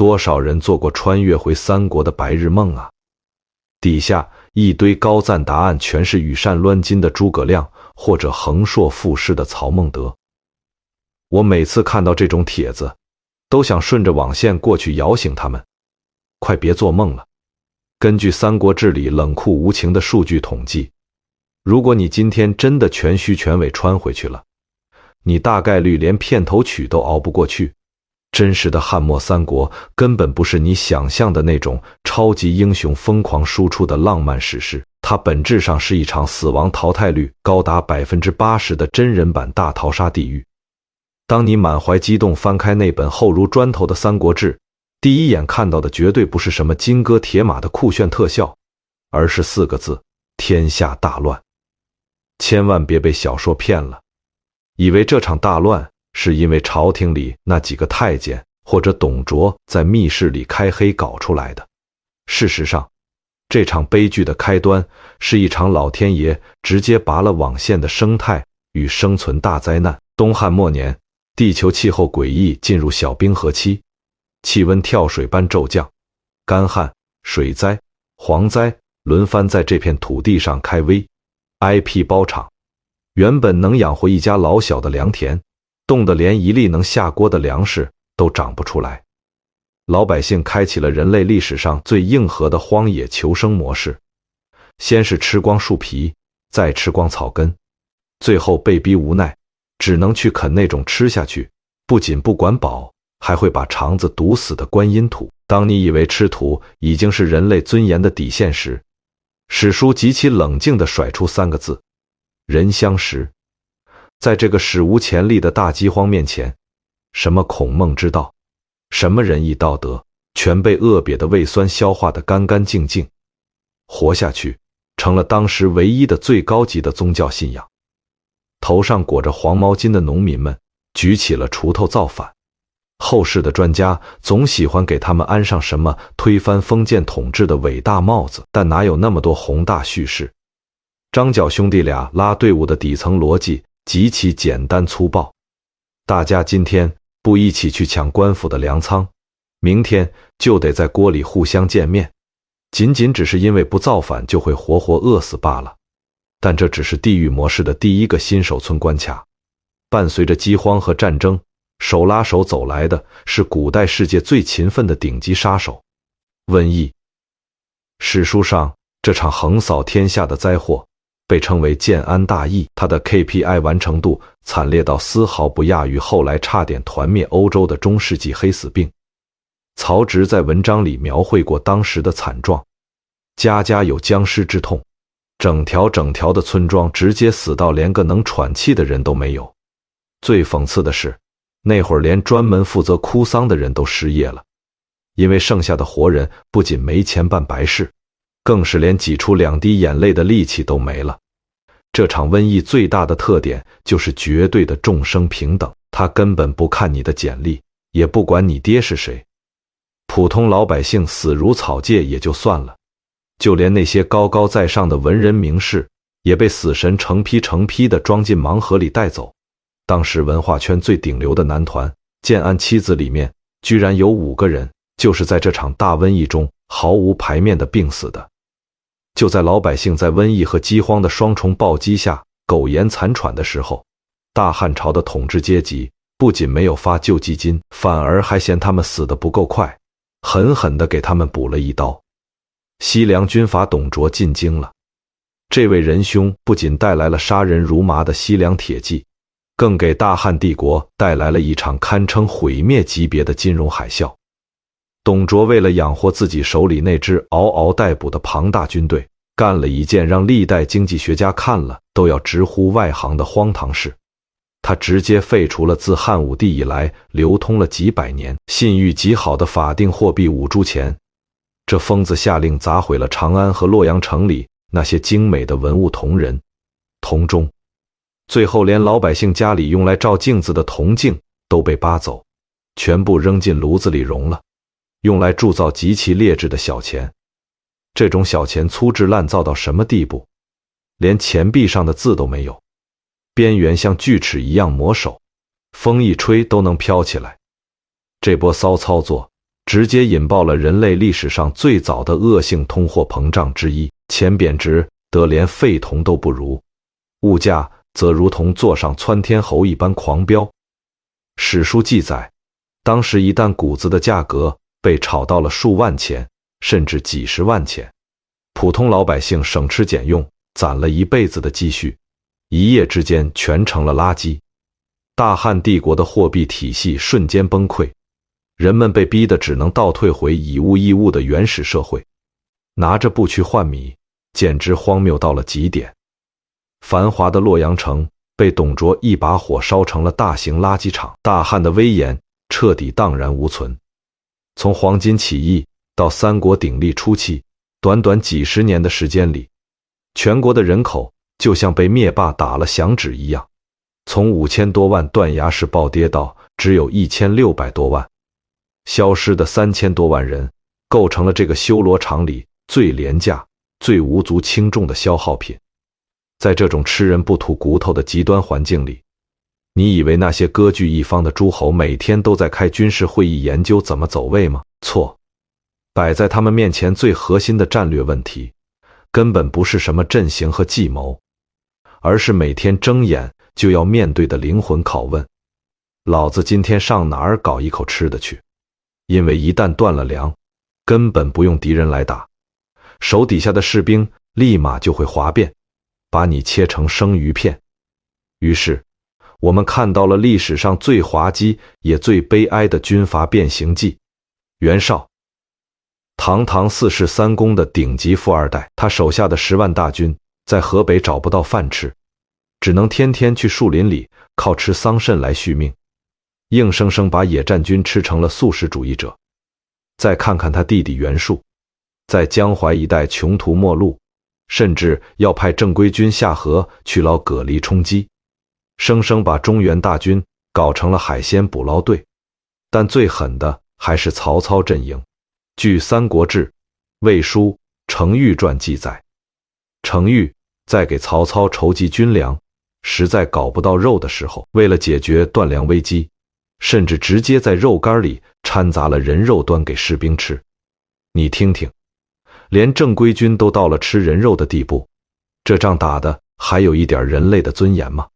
多少人做过穿越回三国的白日梦啊！底下一堆高赞答案全是羽扇纶巾的诸葛亮，或者横槊赋诗的曹孟德。我每次看到这种帖子，都想顺着网线过去摇醒他们，快别做梦了。根据《三国志》里冷酷无情的数据统计，如果你今天真的全虚全伪穿回去了，你大概率连片头曲都熬不过去。真实的汉末三国根本不是你想象的那种超级英雄疯狂输出的浪漫史诗，它本质上是一场死亡淘汰率高达 80% 的真人版大逃杀地狱。当你满怀激动翻开那本厚如砖头的《三国志》，第一眼看到的绝对不是什么金戈铁马的酷炫特效，而是4个字：天下大乱。千万别被小说骗了，以为这场大乱是因为朝廷里那几个太监或者董卓在密室里开黑搞出来的。事实上，这场悲剧的开端是一场老天爷直接拔了网线的生态与生存大灾难。东汉末年，地球气候诡异进入小冰河期，气温跳水般骤降，干旱、水灾、蝗灾轮番在这片土地上开 VIP 包场。原本能养活一家老小的良田，冻得连一粒能下锅的粮食都长不出来。老百姓开启了人类历史上最硬核的荒野求生模式，先是吃光树皮，再吃光草根，最后被逼无奈，只能去啃那种吃下去不仅不管饱，还会把肠子堵死的观音土。当你以为吃土已经是人类尊严的底线时，史书极其冷静地甩出3个字：人相食。在这个史无前例的大饥荒面前，什么孔孟之道，什么仁义道德，全被饿瘪的胃酸消化得干干净净。活下去成了当时唯一的最高级的宗教信仰。头上裹着黄毛巾的农民们举起了锄头造反。后世的专家总喜欢给他们安上什么推翻封建统治的伟大帽子，但哪有那么多宏大叙事？张角兄弟俩拉队伍的底层逻辑极其简单粗暴，大家今天不一起去抢官府的粮仓，明天就得在锅里互相见面，仅只是因为不造反就会活活饿死罢了。但这只是地狱模式的第一个新手村关卡，伴随着饥荒和战争，手拉手走来的是古代世界最勤奋的顶级杀手——瘟疫。史书上这场横扫天下的灾祸被称为建安大疫，它的 KPI 完成度惨烈到丝毫不亚于后来差点团灭欧洲的中世纪黑死病。曹植在文章里描绘过当时的惨状，家家有僵尸之痛，整条的村庄直接死到连个能喘气的人都没有。最讽刺的是，那会儿连专门负责哭丧的人都失业了，因为剩下的活人不仅没钱办白事，更是连挤出2滴眼泪的力气都没了。这场瘟疫最大的特点就是绝对的众生平等，他根本不看你的简历，也不管你爹是谁。普通老百姓死如草芥也就算了，就连那些高高在上的文人名士也被死神成批地装进盲盒里带走。当时文化圈最顶流的男团建安七子里面，居然有5个人就是在这场大瘟疫中毫无牌面的病死的。就在老百姓在瘟疫和饥荒的双重暴击下苟延残喘的时候，大汉朝的统治阶级不仅没有发救济金，反而还嫌他们死得不够快，狠狠地给他们补了一刀。西凉军阀董卓进京了，这位仁兄不仅带来了杀人如麻的西凉铁骑，更给大汉帝国带来了一场堪称毁灭级别的金融海啸。董卓为了养活自己手里那支嗷嗷待哺的庞大军队，干了一件让历代经济学家看了都要直呼外行的荒唐事。他直接废除了自汉武帝以来流通了几百年、信誉极好的法定货币5铢钱。这疯子下令砸毁了长安和洛阳城里那些精美的文物铜人、铜钟，最后连老百姓家里用来照镜子的铜镜都被扒走，全部扔进炉子里熔了，用来铸造极其劣质的小钱。这种小钱粗制滥造到什么地步？连钱币上的字都没有，边缘像锯齿一样磨手，风一吹都能飘起来。这波骚操作直接引爆了人类历史上最早的恶性通货膨胀之一，钱贬值得连废铜都不如，物价则如同坐上窜天猴一般狂飙。史书记载，当时一担谷子的价格被炒到了数万钱，甚至几十万钱。普通老百姓省吃俭用，攒了一辈子的积蓄，一夜之间全成了垃圾。大汉帝国的货币体系瞬间崩溃，人们被逼得只能倒退回以物易物的原始社会，拿着布去换米，简直荒谬到了极点。繁华的洛阳城被董卓一把火烧成了大型垃圾场，大汉的威严彻底荡然无存。从黄巾起义到三国鼎立初期，短短几十年的时间里，全国的人口就像被灭霸打了响指一样，从5000多万断崖式暴跌到只有1600多万，消失的3000多万人构成了这个修罗场里最廉价、最无足轻重的消耗品。在这种吃人不吐骨头的极端环境里，你以为那些割据一方的诸侯每天都在开军事会议研究怎么走位吗？错，摆在他们面前最核心的战略问题，根本不是什么阵型和计谋，而是每天睁眼就要面对的灵魂拷问：老子今天上哪儿搞一口吃的去？因为一旦断了粮，根本不用敌人来打，手底下的士兵立马就会哗变，把你切成生鱼片。于是我们看到了历史上最滑稽也最悲哀的军阀变形记。袁绍，堂堂4世3公的顶级富二代，他手下的10万大军在河北找不到饭吃，只能天天去树林里靠吃桑葚来续命，硬生生把野战军吃成了素食主义者。再看看他弟弟袁术，在江淮一带穷途末路，甚至要派正规军下河去捞蛤蜊充饥，生生把中原大军搞成了海鲜捕捞队。但最狠的还是曹操阵营。据《三国志·魏书·程昱传》记载，程昱在给曹操筹集军粮，实在搞不到肉的时候，为了解决断粮危机，甚至直接在肉干里掺杂了人肉端给士兵吃。你听听，连正规军都到了吃人肉的地步，这仗打的还有一点人类的尊严吗？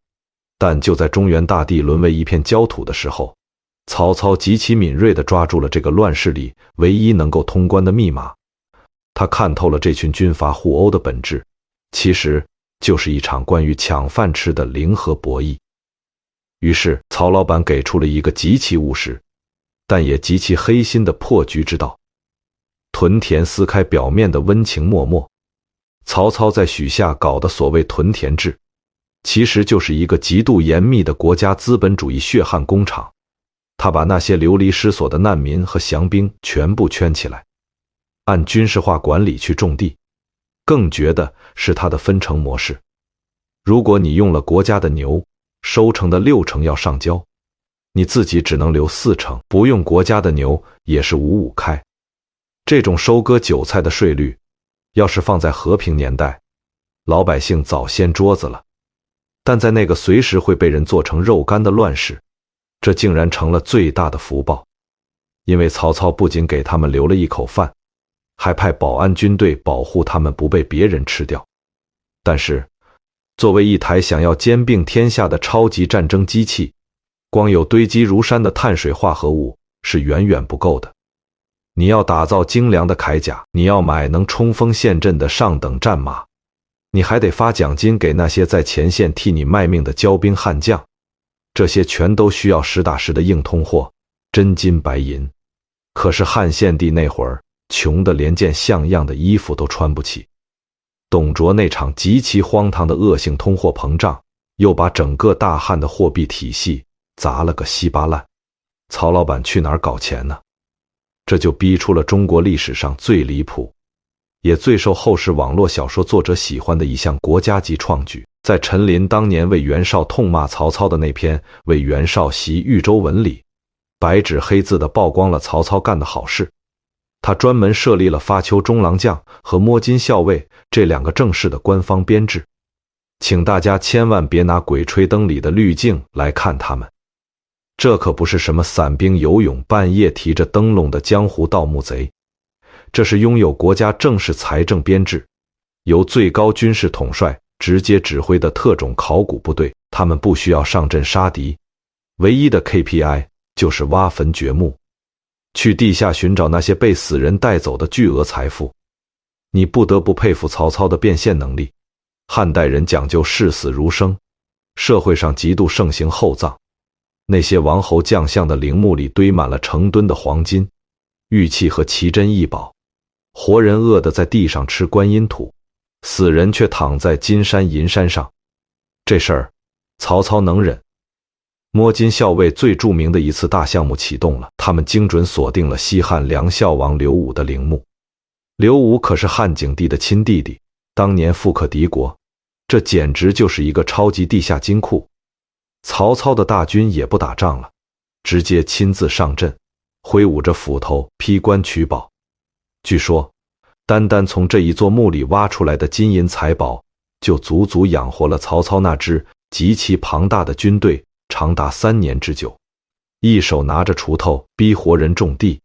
但就在中原大地沦为一片焦土的时候，曹操极其敏锐地抓住了这个乱世里唯一能够通关的密码。他看透了这群军阀互殴的本质，其实就是一场关于抢饭吃的零和博弈。于是曹老板给出了一个极其务实但也极其黑心的破局之道：屯田撕开表面的温情脉脉。曹操在许下搞的所谓屯田制，其实就是一个极度严密的国家资本主义血汗工厂。他把那些流离失所的难民和降兵全部圈起来，按军事化管理去种地。更绝的是他的分成模式，如果你用了国家的牛，收成的60%要上交，你自己只能留40%，不用国家的牛也是5-5开。这种收割韭菜的税率，要是放在和平年代，老百姓早掀桌子了。但在那个随时会被人做成肉干的乱世，这竟然成了最大的福报。因为曹操不仅给他们留了一口饭，还派保安军队保护他们不被别人吃掉。但是作为一台想要兼并天下的超级战争机器，光有堆积如山的碳水化合物是远远不够的。你要打造精良的铠甲，你要买能冲锋陷阵的上等战马，你还得发奖金给那些在前线替你卖命的骄兵悍将，这些全都需要实打实的硬通货，真金白银。可是汉献帝那会儿穷得连件像样的衣服都穿不起。董卓那场极其荒唐的恶性通货膨胀，又把整个大汉的货币体系砸了个稀巴烂。曹老板去哪儿搞钱呢？这就逼出了中国历史上最离谱，也最受后世网络小说作者喜欢的一项国家级创举。在陈琳当年为袁绍痛骂曹操的那篇《为袁绍习豫州文》里，白纸黑字地曝光了曹操干的好事。他专门设立了发丘中郎将和摸金校尉这2个正式的官方编制，请大家千万别拿《鬼吹灯》里的滤镜来看他们。这可不是什么散兵游勇、半夜提着灯笼的江湖盗墓贼，这是拥有国家正式财政编制，由最高军事统帅直接指挥的特种考古部队。他们不需要上阵杀敌，唯一的 KPI 就是挖坟掘墓，去地下寻找那些被死人带走的巨额财富。你不得不佩服曹操的变现能力。汉代人讲究视死如生，社会上极度盛行厚葬，那些王侯将相的陵墓里堆满了成吨的黄金、玉器和奇珍异宝，活人饿得在地上吃观音土，死人却躺在金山银山上。这事儿曹操能忍。摸金校尉最著名的一次大项目启动了，他们精准锁定了西汉梁孝王刘武的陵墓。刘武可是汉景帝的亲弟弟，当年富可敌国，这简直就是一个超级地下金库。曹操的大军也不打仗了，直接亲自上阵，挥舞着斧头劈棺取宝。据说单单从这一座墓里挖出来的金银财宝，就足足养活了曹操那支极其庞大的军队长达3年之久。一手拿着锄头逼活人种地，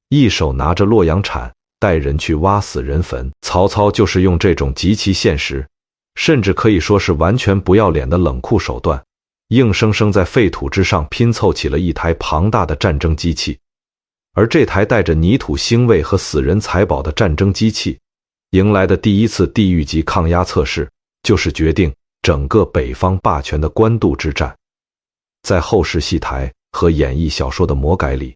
一手拿着洛阳铲带人去挖死人坟。曹操就是用这种极其现实，甚至可以说是完全不要脸的冷酷手段，硬生生在废土之上拼凑起了一台庞大的战争机器。而这台带着泥土腥味和死人财宝的战争机器，迎来的第一次地狱级抗压测试，就是决定整个北方霸权的官渡之战。在后世戏台和演义小说的魔改里，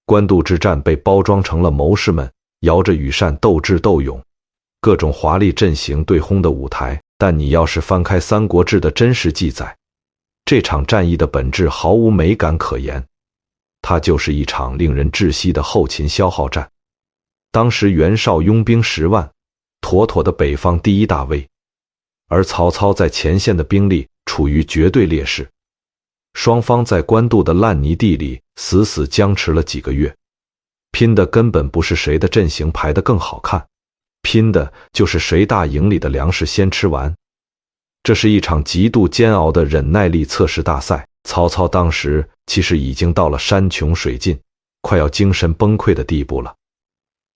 官渡之战被包装成了谋士们摇着羽扇斗智斗勇，各种华丽阵型对轰的舞台。但你要是翻开《三国志》的真实记载，这场战役的本质毫无美感可言，它就是一场令人窒息的后勤消耗战。当时袁绍拥兵10万，妥妥的北方第一大威，而曹操在前线的兵力处于绝对劣势。双方在官渡的烂泥地里死死僵持了几个月，拼的根本不是谁的阵型排得更好看，拼的就是谁大营里的粮食先吃完。这是一场极度煎熬的忍耐力测试大赛。曹操当时其实已经到了山穷水尽，快要精神崩溃的地步了。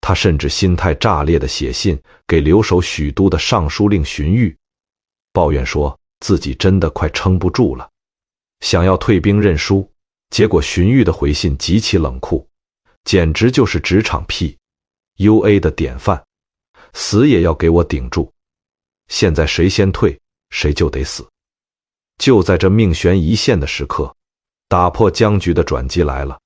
他甚至心态炸裂地写信给留守许都的尚书令荀彧，抱怨说自己真的快撑不住了，想要退兵认输。结果荀彧的回信极其冷酷，简直就是职场 PUA 的典范，死也要给我顶住，现在谁先退谁就得死。就在这命悬一线的时刻，打破僵局的转机来了。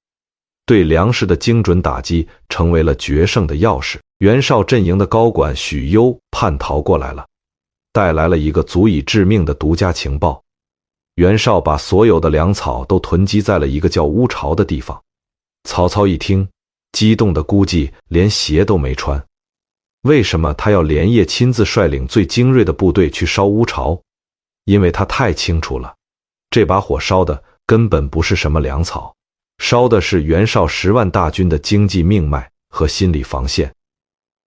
对粮食的精准打击成为了决胜的钥匙。袁绍阵营的高管许攸叛逃过来了，带来了一个足以致命的独家情报。袁绍把所有的粮草都囤积在了一个叫乌巢的地方。曹操一听，激动的估计连鞋都没穿。为什么他要连夜亲自率领最精锐的部队去烧乌巢？因为他太清楚了，这把火烧的根本不是什么粮草，烧的是袁绍10万大军的经济命脉和心理防线。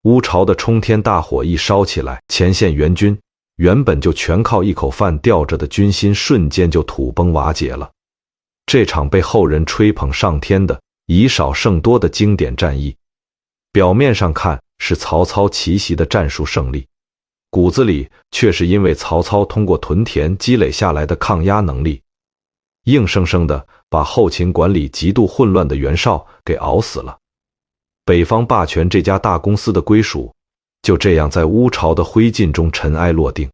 乌巢的冲天大火一烧起来，前线援军原本就全靠一口饭吊着的军心瞬间就土崩瓦解了。这场被后人吹捧上天的以少胜多的经典战役，表面上看是曹操奇袭的战术胜利，骨子里却是因为曹操通过屯田积累下来的抗压能力，硬生生的把后勤管理极度混乱的袁绍给熬死了。北方霸权这家大公司的归属就这样在乌巢的灰烬中尘埃落定。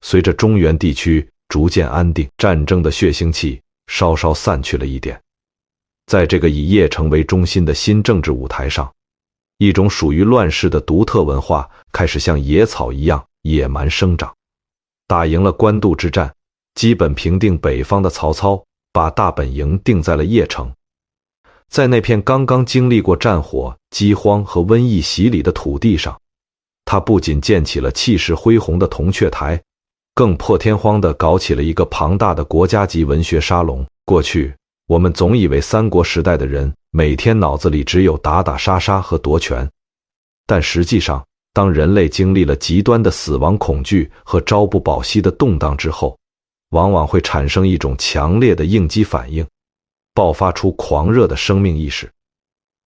随着中原地区逐渐安定，战争的血腥气稍稍散去了一点。在这个以邺城为中心的新政治舞台上，一种属于乱世的独特文化开始像野草一样野蛮生长。打赢了官渡之战，基本平定北方的曹操把大本营定在了邺城。在那片刚刚经历过战火、饥荒和瘟疫洗礼的土地上，他不仅建起了气势恢宏的铜雀台，更破天荒地搞起了一个庞大的国家级文学沙龙。过去我们总以为三国时代的人每天脑子里只有打打杀杀和夺权，但实际上，当人类经历了极端的死亡恐惧和朝不保夕的动荡之后，往往会产生一种强烈的应激反应，爆发出狂热的生命意识。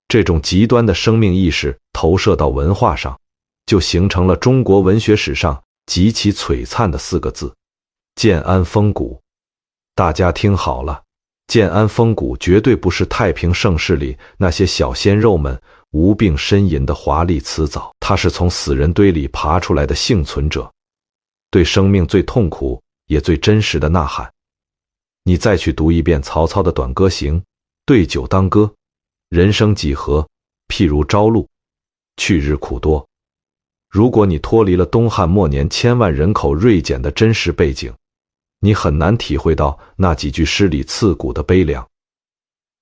这种极端的生命意识投射到文化上，就形成了中国文学史上极其璀璨的4个字：建安风骨。大家听好了，建安风骨绝对不是太平盛世里那些小鲜肉们无病呻吟的华丽辞藻，它是从死人堆里爬出来的幸存者，对生命最痛苦也最真实的呐喊。你再去读一遍曹操的《短歌行》，对酒当歌，人生几何，譬如朝露，去日苦多。如果你脱离了东汉末年千万人口锐减的真实背景，你很难体会到那几句诗里刺骨的悲凉。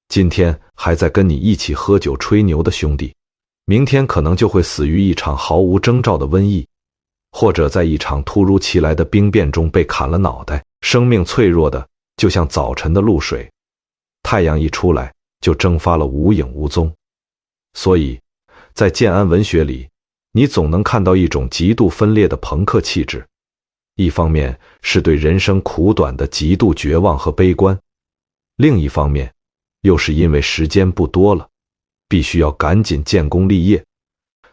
今天还在跟你一起喝酒吹牛的兄弟，明天可能就会死于一场毫无征兆的瘟疫，或者在一场突如其来的兵变中被砍了脑袋。生命脆弱的就像早晨的露水，太阳一出来就蒸发了无影无踪。所以在建安文学里，你总能看到一种极度分裂的朋克气质，一方面是对人生苦短的极度绝望和悲观，另一方面又是因为时间不多了，必须要赶紧建功立业，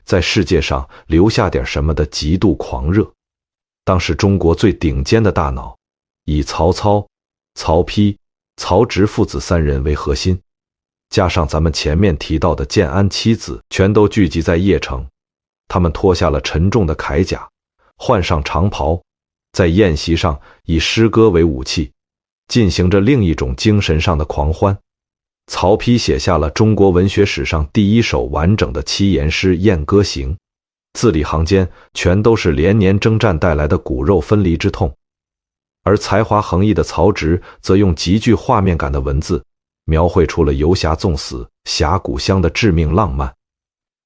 在世界上留下点什么的极度狂热。当时中国最顶尖的大脑，以曹操、曹丕、曹植父子3人为核心，加上咱们前面提到的建安七子，全都聚集在邺城。他们脱下了沉重的铠甲，换上长袍，在宴席上以诗歌为武器，进行着另一种精神上的狂欢。曹丕写下了中国文学史上第一首完整的7言诗《燕歌行》，字里行间全都是连年征战带来的骨肉分离之痛。而才华横溢的曹植则用极具画面感的文字，描绘出了游侠纵死、峡谷乡的致命浪漫。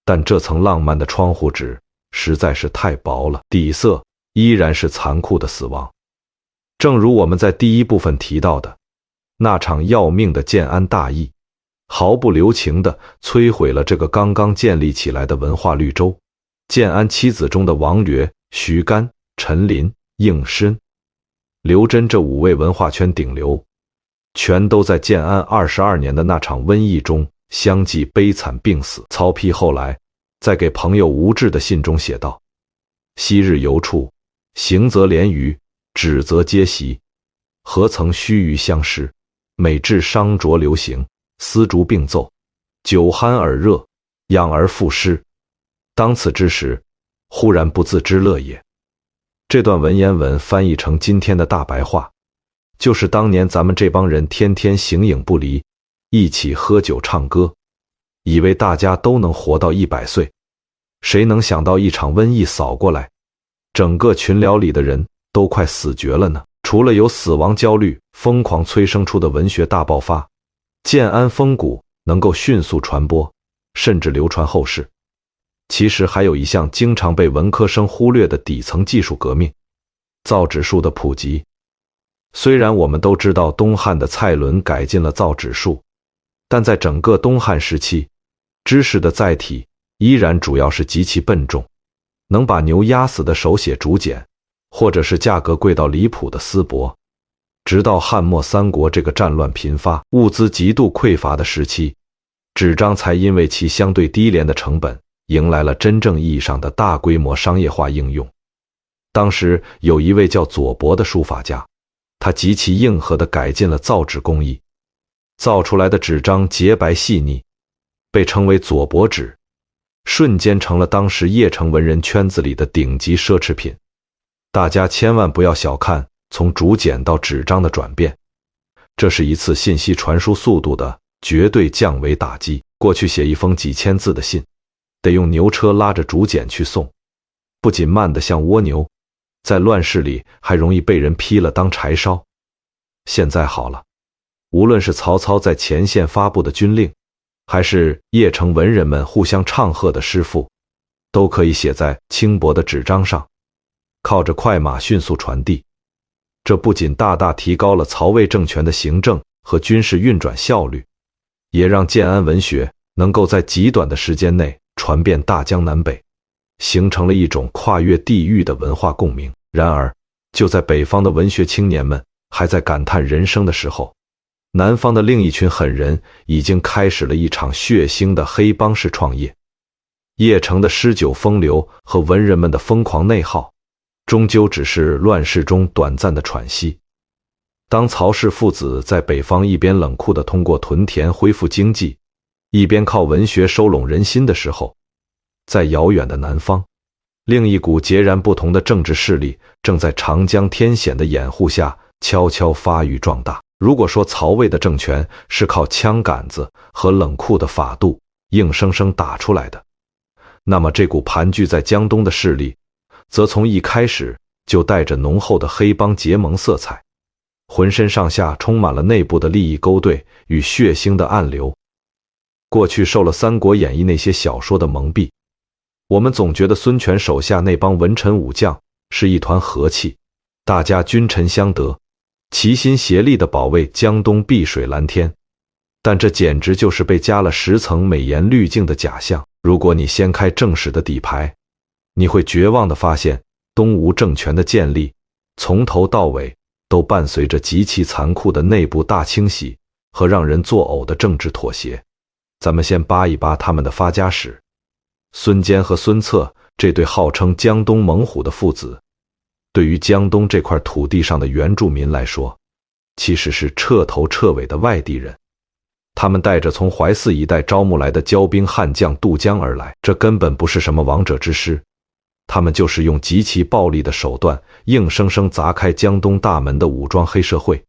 但这层浪漫的窗户纸实在是太薄了，底色依然是残酷的死亡。正如我们在第一部分提到的，那场要命的建安大疫，毫不留情地摧毁了这个刚刚建立起来的文化绿洲。建安七子中的王略、徐干、陈琳、应申、刘桢这5位文化圈顶流，全都在建安22年的那场瘟疫中相继悲惨病死。曹丕后来在给朋友吴质的信中写道：昔日游处，行则连鱼，止则皆袭，何曾须臾相识，每至伤浊流行，丝竹并奏，酒酣耳热，仰而赋诗，当此之时，忽然不自知乐也。这段文言文翻译成今天的大白话，就是当年咱们这帮人天天形影不离，一起喝酒唱歌，以为大家都能活到100岁，谁能想到一场瘟疫扫过来，整个群聊里的人都快死绝了呢？除了由死亡焦虑疯狂催生出的文学大爆发，建安风骨能够迅速传播，甚至流传后世，其实还有一项经常被文科生忽略的底层技术革命——造纸术的普及。虽然我们都知道东汉的蔡伦改进了造纸术，但在整个东汉时期，知识的载体依然主要是极其笨重，能把牛压死的手写竹简，或者是价格贵到离谱的丝帛。直到汉末三国这个战乱频发、物资极度匮乏的时期，纸张才因为其相对低廉的成本，迎来了真正意义上的大规模商业化应用。当时有一位叫左伯的书法家，他极其硬核地改进了造纸工艺，造出来的纸张洁白细腻，被称为左伯纸，瞬间成了当时邺城文人圈子里的顶级奢侈品。大家千万不要小看从竹简到纸张的转变，这是一次信息传输速度的绝对降维打击。过去写一封几千字的信，得用牛车拉着竹简去送，不仅慢得像蜗牛，在乱世里还容易被人劈了当柴烧。现在好了，无论是曹操在前线发布的军令，还是邺城文人们互相唱和的诗赋，都可以写在轻薄的纸张上，靠着快马迅速传递。这不仅大大提高了曹魏政权的行政和军事运转效率，也让建安文学能够在极短的时间内传遍大江南北，形成了一种跨越地域的文化共鸣。然而，就在北方的文学青年们还在感叹人生的时候，南方的另一群狠人已经开始了一场血腥的黑帮式创业。邺城的诗酒风流和文人们的疯狂内耗，终究只是乱世中短暂的喘息。当曹氏父子在北方一边冷酷地通过屯田恢复经济，一边靠文学收拢人心的时候，在遥远的南方，另一股截然不同的政治势力正在长江天险的掩护下悄悄发育壮大。如果说曹魏的政权是靠枪杆子和冷酷的法度硬生生打出来的，那么这股盘踞在江东的势力，则从一开始就带着浓厚的黑帮结盟色彩，浑身上下充满了内部的利益勾兑与血腥的暗流。过去受了《三国演义》那些小说的蒙蔽，我们总觉得孙权手下那帮文臣武将是一团和气，大家君臣相得，齐心协力地保卫江东碧水蓝天。但这简直就是被加了10层美颜滤镜的假象。如果你掀开正史的底牌，你会绝望地发现，东吴政权的建立从头到尾都伴随着极其残酷的内部大清洗和让人作呕的政治妥协。咱们先扒一扒他们的发家史。孙坚和孙策这对号称江东猛虎的父子，对于江东这块土地上的原住民来说，其实是彻头彻尾的外地人。他们带着从淮泗一带招募来的骄兵悍将渡江而来，这根本不是什么王者之师，他们就是用极其暴力的手段硬生生砸开江东大门的武装黑社会。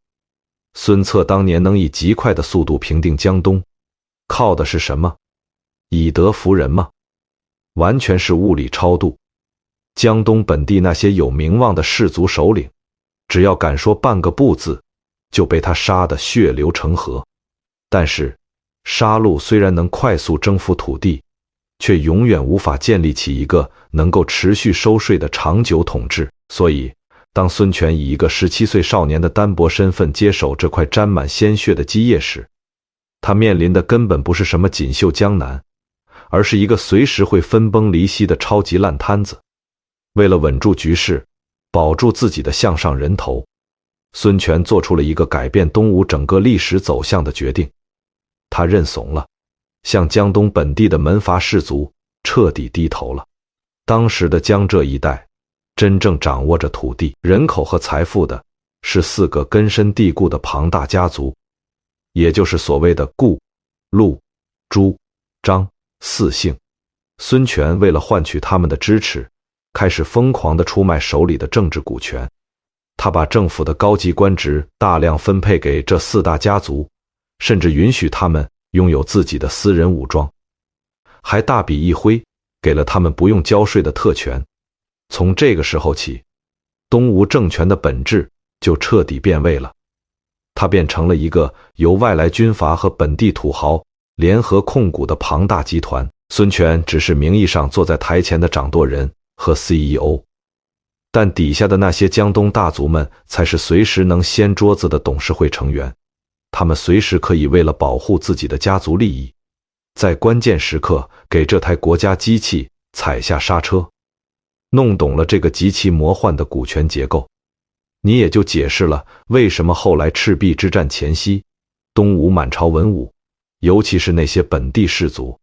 孙策当年能以极快的速度平定江东，靠的是什么？以德服人吗？完全是物理超度。江东本地那些有名望的士族首领，只要敢说半个不字，就被他杀得血流成河。但是杀戮虽然能快速征服土地，却永远无法建立起一个能够持续收税的长久统治。所以当孙权以一个17岁少年的单薄身份接手这块沾满鲜血的基业时，他面临的根本不是什么锦绣江南，而是一个随时会分崩离析的超级烂摊子。为了稳住局势，保住自己的项上人头，孙权做出了一个改变东吴整个历史走向的决定。他认怂了，向江东本地的门阀士族彻底低头了。当时的江浙一带，真正掌握着土地、人口和财富的是4个根深蒂固的庞大家族，也就是所谓的顾、陆、朱、张4姓。孙权为了换取他们的支持，开始疯狂地出卖手里的政治股权。他把政府的高级官职大量分配给这4大家族，甚至允许他们拥有自己的私人武装，还大笔一挥，给了他们不用交税的特权。从这个时候起，东吴政权的本质就彻底变味了，它变成了一个由外来军阀和本地土豪联合控股的庞大集团。孙权只是名义上坐在台前的掌舵人和 CEO， 但底下的那些江东大族们才是随时能掀桌子的董事会成员。他们随时可以为了保护自己的家族利益，在关键时刻给这台国家机器踩下刹车。弄懂了这个极其魔幻的股权结构，你也就解释了为什么后来赤壁之战前夕，东吴满朝文武，尤其是那些本地士族，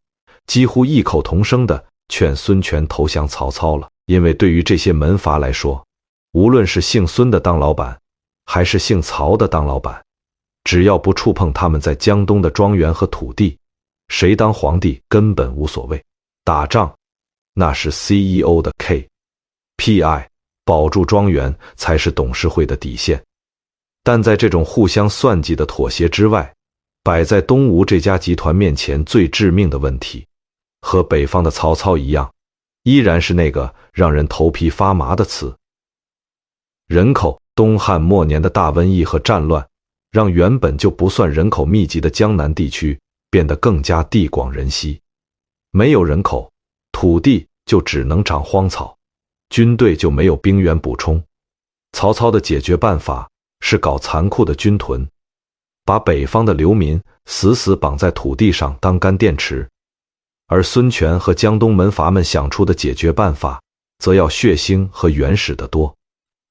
几乎异口同声地劝孙权投降曹操了。因为对于这些门阀来说，无论是姓孙的当老板，还是姓曹的当老板，只要不触碰他们在江东的庄园和土地，谁当皇帝根本无所谓。打仗那是 CEO 的 KPI， 保住庄园才是董事会的底线。但在这种互相算计的妥协之外，摆在东吴这家集团面前最致命的问题，和北方的曹操一样，依然是那个让人头皮发麻的词：人口。东汉末年的大瘟疫和战乱，让原本就不算人口密集的江南地区变得更加地广人稀。没有人口，土地就只能长荒草，军队就没有兵源补充。曹操的解决办法是搞残酷的军屯，把北方的流民死死绑在土地上当干电池。而孙权和江东门阀们想出的解决办法，则要血腥和原始得多。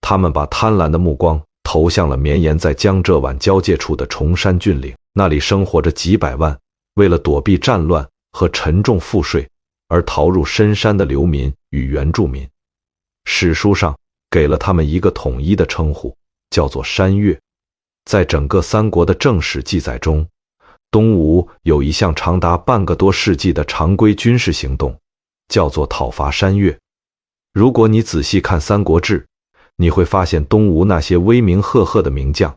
他们把贪婪的目光投向了绵延在江浙皖交界处的崇山峻岭，那里生活着几百万为了躲避战乱和沉重赋税而逃入深山的流民与原住民。史书上给了他们一个统一的称呼，叫做山越。在整个三国的正史记载中，东吴有一项长达半个多世纪的常规军事行动，叫做讨伐山越。如果你仔细看《三国志》，你会发现东吴那些威名赫赫的名将，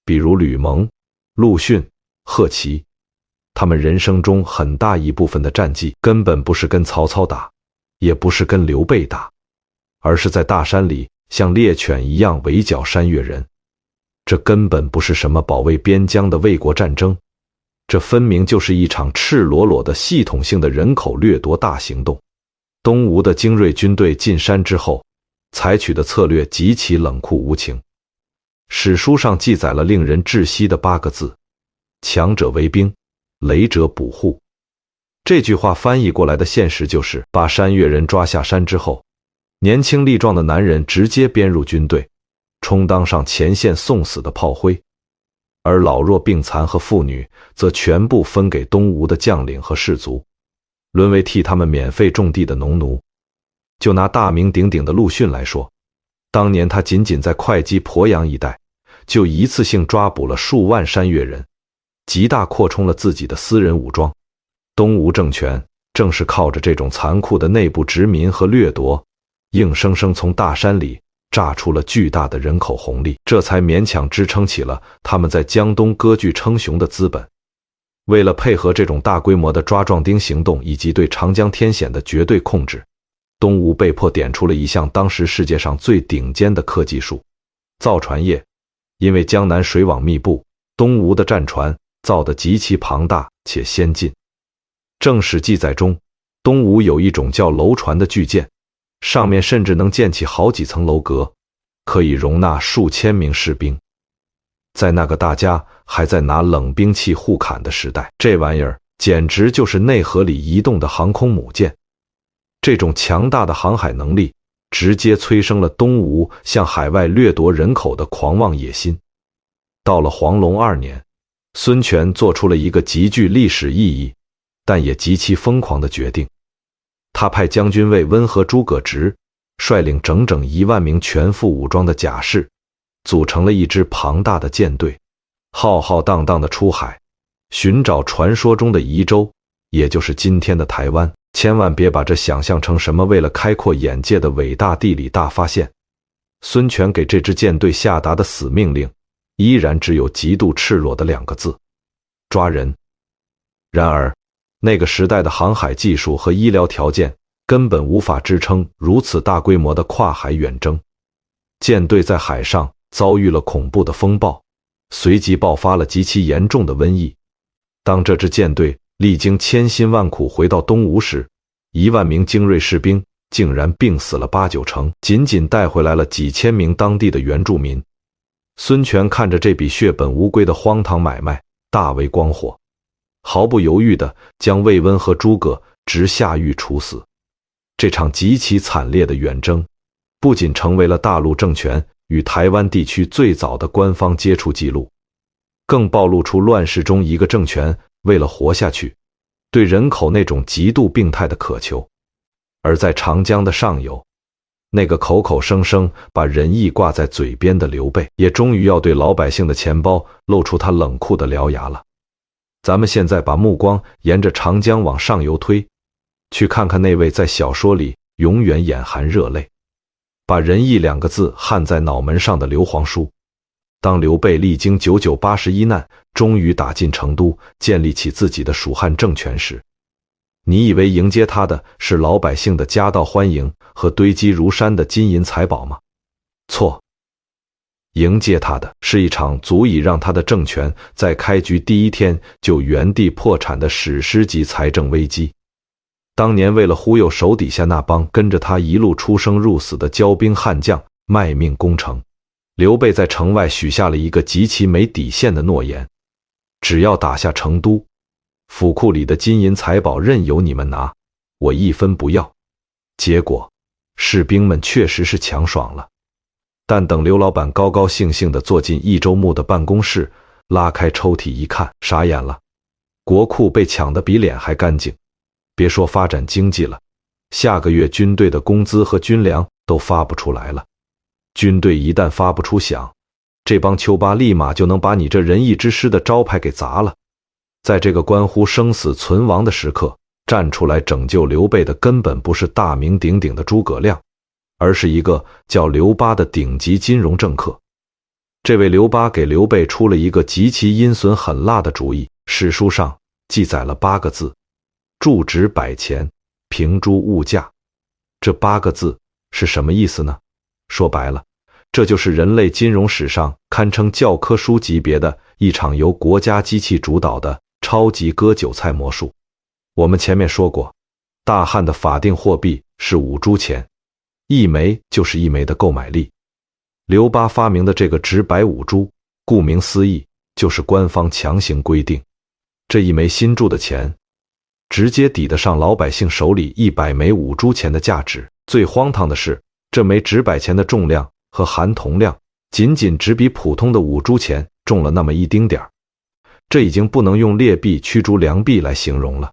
比如吕蒙、陆逊、贺齐，他们人生中很大一部分的战绩根本不是跟曹操打，也不是跟刘备打，而是在大山里像猎犬一样围剿山越人。这根本不是什么保卫边疆的卫国战争，这分明就是一场赤裸裸的系统性的人口掠夺大行动。东吴的精锐军队进山之后，采取的策略极其冷酷无情。史书上记载了令人窒息的8个字：强者为兵，羸者捕户。这句话翻译过来的现实就是，把山越人抓下山之后，年轻力壮的男人直接编入军队，充当上前线送死的炮灰，而老弱病残和妇女则全部分给东吴的将领和士族，沦为替他们免费种地的农奴。就拿大名鼎鼎的陆逊来说，当年他仅仅在会稽鄱阳一带，就一次性抓捕了数万山越人，极大扩充了自己的私人武装。东吴政权正是靠着这种残酷的内部殖民和掠夺，硬生生从大山里榨出了巨大的人口红利，这才勉强支撑起了他们在江东割据称雄的资本。为了配合这种大规模的抓壮丁行动以及对长江天险的绝对控制，东吴被迫点出了一项当时世界上最顶尖的科技术——造船业。因为江南水网密布，东吴的战船造得极其庞大且先进。正史记载中，东吴有一种叫楼船的巨舰，上面甚至能建起好几层楼阁，可以容纳数千名士兵。在那个大家还在拿冷兵器互砍的时代，这玩意儿简直就是内河里移动的航空母舰。这种强大的航海能力直接催生了东吴向海外掠夺人口的狂妄野心。到了黄龙2年，孙权做出了一个极具历史意义但也极其疯狂的决定。他派将军尉温和诸葛直率领整整1万名全副武装的甲士，组成了一支庞大的舰队，浩浩荡荡的出海，寻找传说中的夷州，也就是今天的台湾。千万别把这想象成什么为了开阔眼界的伟大地理大发现。孙权给这支舰队下达的死命令，依然只有极度赤裸的2个字：抓人。然而，那个时代的航海技术和医疗条件根本无法支撑如此大规模的跨海远征。舰队在海上遭遇了恐怖的风暴，随即爆发了极其严重的瘟疫。当这支舰队历经千辛万苦回到东吴时，1万名精锐士兵竟然病死了8、9成，仅仅带回来了几千名当地的原住民。孙权看着这笔血本无归的荒唐买卖，大为光火，毫不犹豫地将魏温和诸葛直下狱处死。这场极其惨烈的远征，不仅成为了大陆政权与台湾地区最早的官方接触记录，更暴露出乱世中一个政权为了活下去，对人口那种极度病态的渴求。而在长江的上游，那个口口声声把仁义挂在嘴边的刘备，也终于要对老百姓的钱包露出他冷酷的獠牙了。咱们现在把目光沿着长江往上游推，去看看那位在小说里永远眼含热泪，把仁义2个字焊在脑门上的刘皇叔。当刘备历经9981难，终于打进成都，建立起自己的蜀汉政权时，你以为迎接他的是老百姓的夹道欢迎和堆积如山的金银财宝吗？错，迎接他的是一场足以让他的政权在开局第1天就原地破产的史诗级财政危机。当年为了忽悠手底下那帮跟着他一路出生入死的骄兵悍将卖命攻城，刘备在城外许下了一个极其没底线的诺言：只要打下成都，府库里的金银财宝任由你们拿，我1分不要。结果士兵们确实是强爽了，但等刘老板高高兴兴地坐进益州牧的办公室，拉开抽屉一看，傻眼了，国库被抢得比脸还干净。别说发展经济了，下个月军队的工资和军粮都发不出来了。军队一旦发不出饷，这帮丘巴立马就能把你这仁义之师的招牌给砸了。在这个关乎生死存亡的时刻，站出来拯救刘备的根本不是大名鼎鼎的诸葛亮，而是一个叫刘巴的顶级金融政客。这位刘巴给刘备出了一个极其阴损狠辣的主意，史书上记载了8个字：铸值百钱，平诸物价。这8个字是什么意思呢？说白了，这就是人类金融史上堪称教科书级别的一场由国家机器主导的超级割韭菜魔术。我们前面说过，大汉的法定货币是5铢钱，1枚就是1枚的购买力。刘巴发明的这个值150铢，顾名思义，就是官方强行规定，这1枚新铸的钱直接抵得上老百姓手里100枚5铢钱的价值。最荒唐的是，这枚值100钱的重量和含铜量仅只比普通的5铢钱重了那么一丁点儿，这已经不能用劣币驱逐良币来形容了，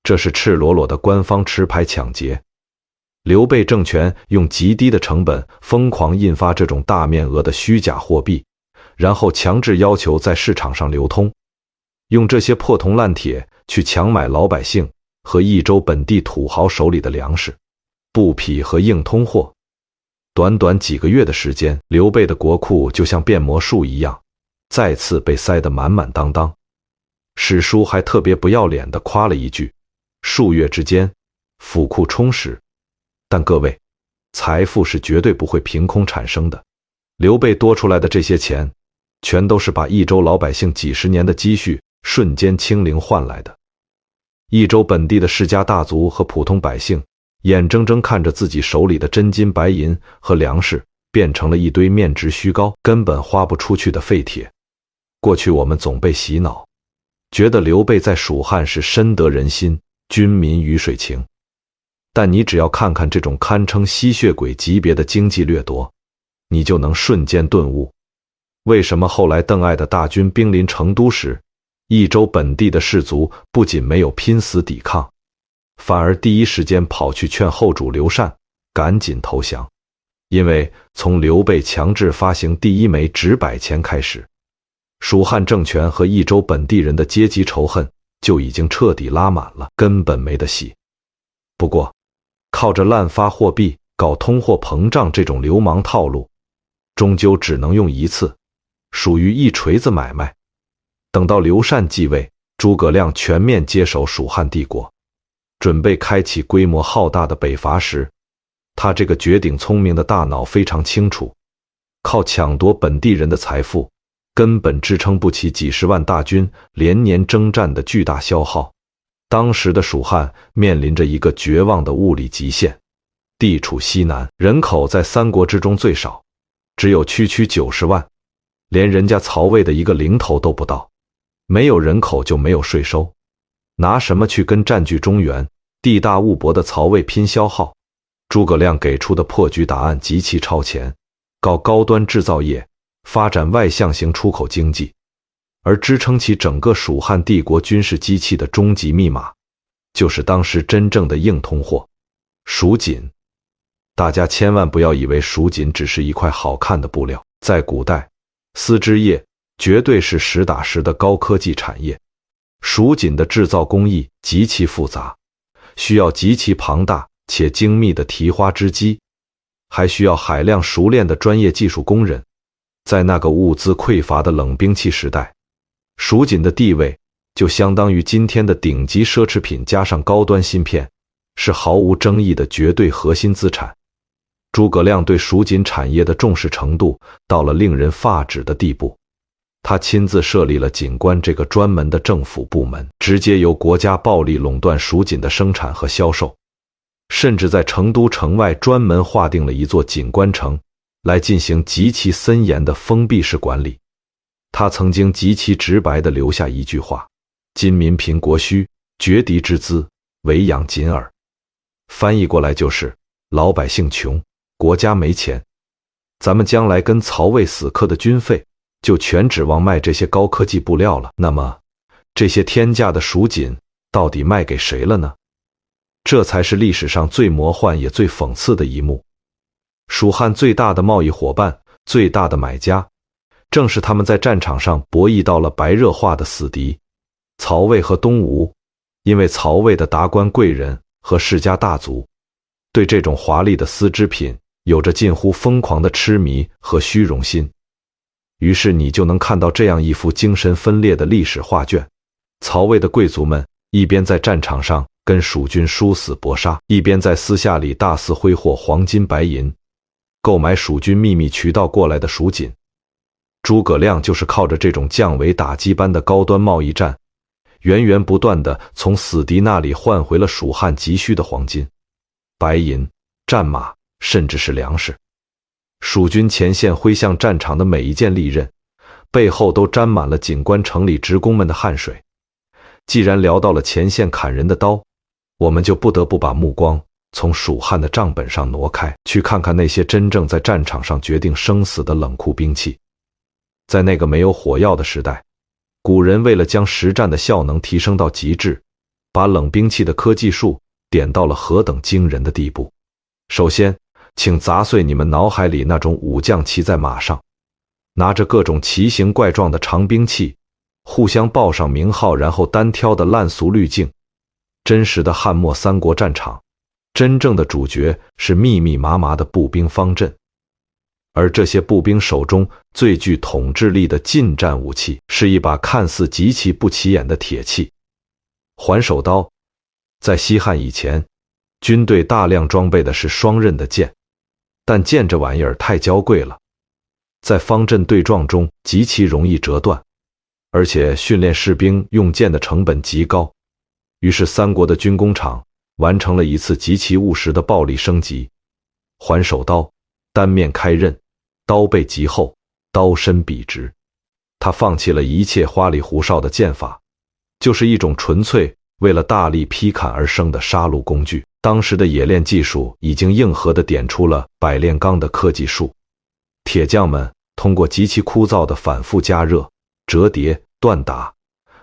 这是赤裸裸的官方持牌抢劫。刘备政权用极低的成本疯狂印发这种大面额的虚假货币，然后强制要求在市场上流通，用这些破铜烂铁去强买老百姓和益州本地土豪手里的粮食、布匹和硬通货。短短几个月的时间，刘备的国库就像变魔术一样，再次被塞得满满当当。史书还特别不要脸地夸了一句：数月之间，府库充实。但各位，财富是绝对不会凭空产生的。刘备多出来的这些钱，全都是把益州老百姓几十年的积蓄瞬间清零换来的。益州本地的世家大族和普通百姓，眼睁睁看着自己手里的真金白银和粮食变成了一堆面值虚高、根本花不出去的废铁。过去我们总被洗脑，觉得刘备在蜀汉是深得人心，军民鱼水情。但你只要看看这种堪称吸血鬼级别的经济掠夺，你就能瞬间顿悟，为什么后来邓艾的大军兵临成都时，益州本地的士族不仅没有拼死抵抗，反而第一时间跑去劝后主刘禅赶紧投降。因为从刘备强制发行第1枚值100钱开始，蜀汉政权和益州本地人的阶级仇恨就已经彻底拉满了，根本没得洗。不过靠着滥发货币搞通货膨胀这种流氓套路，终究只能用一次，属于一锤子买卖。等到刘禅继位，诸葛亮全面接手蜀汉帝国，准备开启规模浩大的北伐时，他这个绝顶聪明的大脑非常清楚，靠抢夺本地人的财富根本支撑不起几十万大军连年征战的巨大消耗。当时的蜀汉面临着一个绝望的物理极限，地处西南，人口在三国之中最少，只有区90万，连人家曹魏的一个零头都不到，没有人口就没有税收，拿什么去跟占据中原、地大物博的曹魏拼消耗？诸葛亮给出的破局答案极其超前，搞高端制造业，发展外向型出口经济。而支撑起整个蜀汉帝国军事机器的终极密码，就是当时真正的硬通货——蜀锦。大家千万不要以为蜀锦只是一块好看的布料，在古代，丝织业绝对是实打实的高科技产业。蜀锦的制造工艺极其复杂，需要极其庞大且精密的提花织机，还需要海量熟练的专业技术工人。在那个物资匮乏的冷兵器时代，蜀锦的地位就相当于今天的顶级奢侈品加上高端芯片，是毫无争议的绝对核心资产。诸葛亮对蜀锦产业的重视程度到了令人发指的地步，他亲自设立了锦官这个专门的政府部门，直接由国家暴力垄断蜀锦的生产和销售，甚至在成都城外专门划定了一座锦官城，来进行极其森严的封闭式管理。他曾经极其直白地留下一句话：今民贫国虚，绝敌之资，唯养锦耳。翻译过来就是老百姓穷，国家没钱。咱们将来跟曹魏死磕的军费，就全指望卖这些高科技布料了。那么，这些天价的蜀锦到底卖给谁了呢？这才是历史上最魔幻也最讽刺的一幕。蜀汉最大的贸易伙伴，最大的买家，正是他们在战场上博弈到了白热化的死敌曹魏和东吴。因为曹魏的达官贵人和世家大族对这种华丽的丝织品有着近乎疯狂的痴迷和虚荣心，于是你就能看到这样一幅精神分裂的历史画卷。曹魏的贵族们一边在战场上跟蜀军殊死搏杀，一边在私下里大肆挥霍黄金白银，购买蜀军秘密渠道过来的蜀锦。诸葛亮就是靠着这种降维打击般的高端贸易战，源源不断地从死敌那里换回了蜀汉急需的黄金、白银、战马，甚至是粮食。蜀军前线挥向战场的每一件利刃，背后都沾满了锦官城里职工们的汗水。既然聊到了前线砍人的刀，我们就不得不把目光从蜀汉的账本上挪开，去看看那些真正在战场上决定生死的冷酷兵器。在那个没有火药的时代，古人为了将实战的效能提升到极致，把冷兵器的科技树点到了何等惊人的地步。首先，请砸碎你们脑海里那种武将骑在马上，拿着各种奇形怪状的长兵器，互相报上名号，然后单挑的烂俗滤镜。真实的汉末三国战场，真正的主角是密密麻麻的步兵方阵，而这些步兵手中最具统治力的近战武器，是一把看似极其不起眼的铁器——环手刀。在西汉以前，军队大量装备的是双刃的剑，但剑这玩意儿太娇贵了，在方阵对撞中极其容易折断，而且训练士兵用剑的成本极高。于是三国的军工厂完成了一次极其务实的暴力升级。环手刀，单面开刃，刀背极厚，刀身笔直。他放弃了一切花里胡哨的剑法，就是一种纯粹为了大力劈砍而生的杀戮工具。当时的冶炼技术已经硬核地点出了百炼钢的科技树。铁匠们通过极其枯燥的反复加热、折叠、锻打，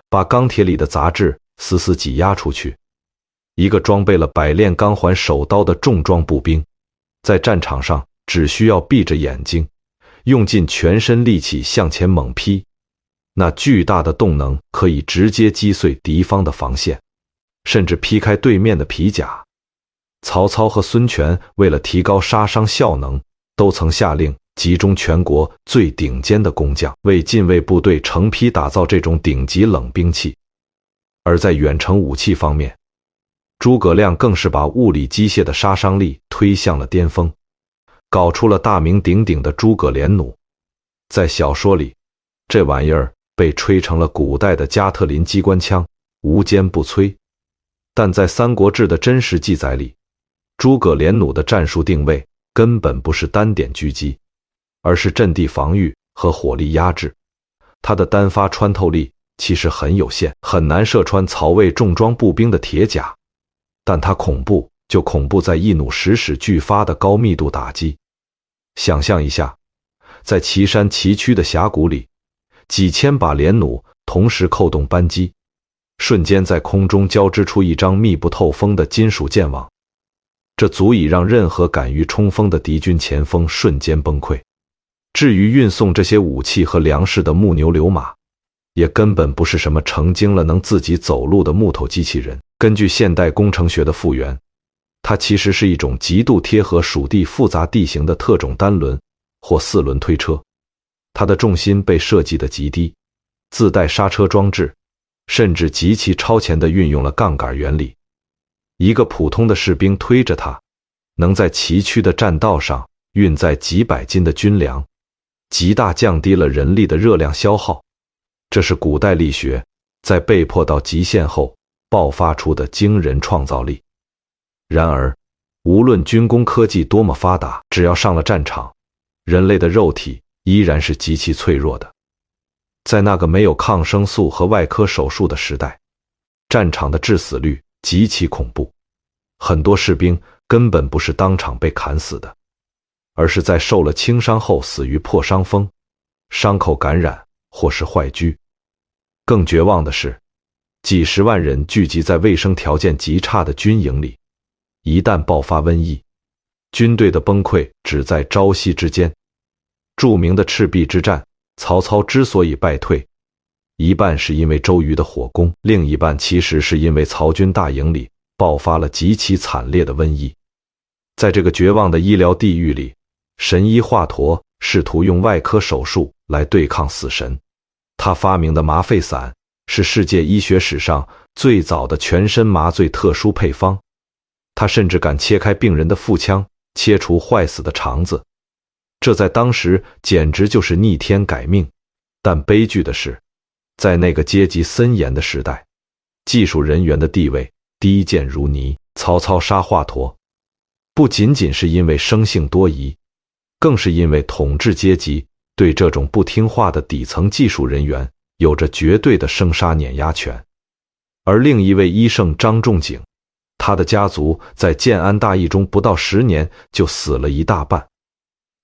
把钢铁里的杂质死死挤压出去。一个装备了百炼钢环手刀的重装步兵，在战场上只需要闭着眼睛，用尽全身力气向前猛劈，那巨大的动能可以直接击碎敌方的防线，甚至劈开对面的皮甲。曹操和孙权为了提高杀伤效能，都曾下令集中全国最顶尖的工匠，为禁卫部队成批打造这种顶级冷兵器。而在远程武器方面，诸葛亮更是把物理机械的杀伤力推向了巅峰，搞出了大名鼎鼎的诸葛连弩。在小说里，这玩意儿被吹成了古代的加特林机关枪，无坚不摧。但在《三国志》的真实记载里，诸葛连弩的战术定位根本不是单点狙击，而是阵地防御和火力压制。它的单发穿透力其实很有限，很难射穿曹魏重装步兵的铁甲，但它恐怖就恐怖在一弩时使俱发的高密度打击。想象一下，在岐山崎岖的峡谷里，几千把连弩同时扣动扳机，瞬间在空中交织出一张密不透风的金属剑网，这足以让任何敢于冲锋的敌军前锋瞬间崩溃。至于运送这些武器和粮食的木牛流马，也根本不是什么成精了能自己走路的木头机器人。根据现代工程学的复原，它其实是一种极度贴合蜀地复杂地形的特种单轮或四轮推车。它的重心被设计得极低，自带刹车装置，甚至极其超前地运用了杠杆原理。一个普通的士兵推着它，能在崎岖的栈道上运载几百斤的军粮，极大降低了人力的热量消耗。这是古代力学在被迫到极限后爆发出的惊人创造力。然而，无论军工科技多么发达，只要上了战场，人类的肉体依然是极其脆弱的。在那个没有抗生素和外科手术的时代，战场的致死率极其恐怖，很多士兵根本不是当场被砍死的，而是在受了轻伤后死于破伤风、伤口感染或是坏疽。更绝望的是，几十万人聚集在卫生条件极差的军营里，一旦爆发瘟疫，军队的崩溃只在朝夕之间。著名的赤壁之战，曹操之所以败退，一半是因为周瑜的火攻，另一半其实是因为曹军大营里爆发了极其惨烈的瘟疫。在这个绝望的医疗地狱里，神医华佗试图用外科手术来对抗死神。他发明的麻沸散是世界医学史上最早的全身麻醉特殊配方。他甚至敢切开病人的腹腔，切除坏死的肠子，这在当时简直就是逆天改命。但悲剧的是，在那个阶级森严的时代，技术人员的地位低贱如泥。曹操杀华佗，不仅仅是因为生性多疑，更是因为统治阶级对这种不听话的底层技术人员有着绝对的生杀碾压权。而另一位医圣张仲景，他的家族在建安大疫中不到10年就死了一大半，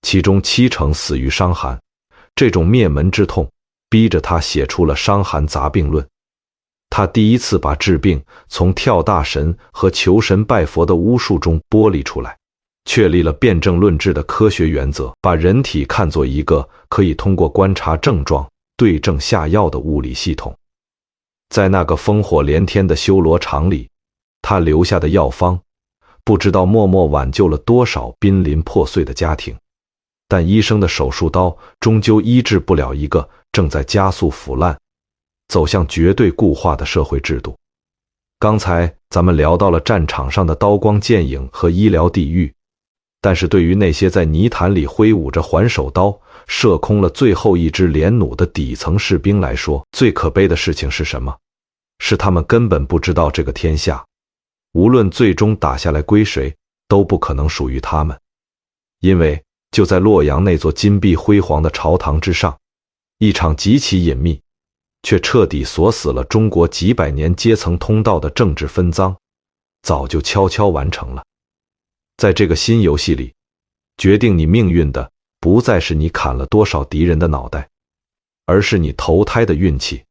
其中70%死于伤寒。这种灭门之痛逼着他写出了《伤寒杂病论》。他第一次把治病从跳大神和求神拜佛的巫术中剥离出来，确立了辩证论治的科学原则，把人体看作一个可以通过观察症状对症下药的物理系统。在那个烽火连天的修罗场里，他留下的药方不知道默默挽救了多少濒临破碎的家庭。但医生的手术刀终究医治不了一个正在加速腐烂、走向绝对固化的社会制度。刚才咱们聊到了战场上的刀光剑影和医疗地狱，但是对于那些在泥潭里挥舞着环手刀、射空了最后一支连弩的底层士兵来说，最可悲的事情是什么？是他们根本不知道这个天下，无论最终打下来归谁，都不可能属于他们。因为就在洛阳那座金碧辉煌的朝堂之上，一场极其隐秘却彻底锁死了中国几百年阶层通道的政治分赃，早就悄悄完成了。在这个新游戏里，决定你命运的不再是你砍了多少敌人的脑袋，而是你投胎的运气。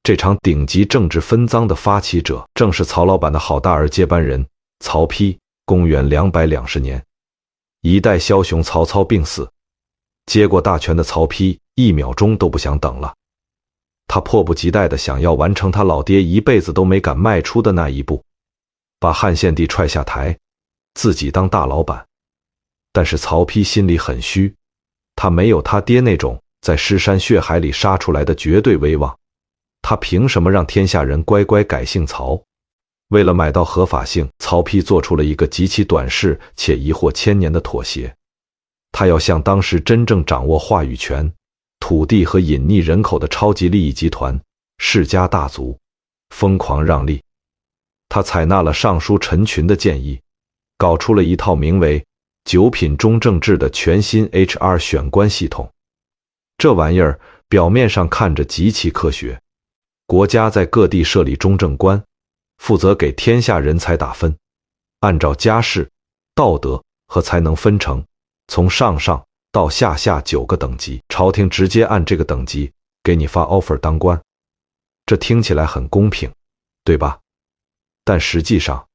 这场顶级政治分赃的发起者正是曹老板的好大儿接班人曹丕。公元220年，一代枭雄曹操病死，接过大权的曹丕1秒钟都不想等了。他迫不及待地想要完成他老爹一辈子都没敢迈出的那一步，把汉献帝踹下台，自己当大老板。但是曹丕心里很虚，他没有他爹那种在尸山血海里杀出来的绝对威望，他凭什么让天下人乖乖改姓曹？为了买到合法性，曹丕做出了一个极其短视且疑惑千年的妥协。他要向当时真正掌握话语权、土地和隐匿人口的超级利益集团世家大族疯狂让利。他采纳了尚书陈群的建议，搞出了一套名为9品中正制的全新 HR 选官系统。这玩意儿表面上看着极其科学，国家在各地设立中正官，负责给天下人才打分，按照家世、道德和才能分成，从上上到下下9个等级，朝廷直接按这个等级给你发 offer 当官。这听起来很公平，对吧？但实际上，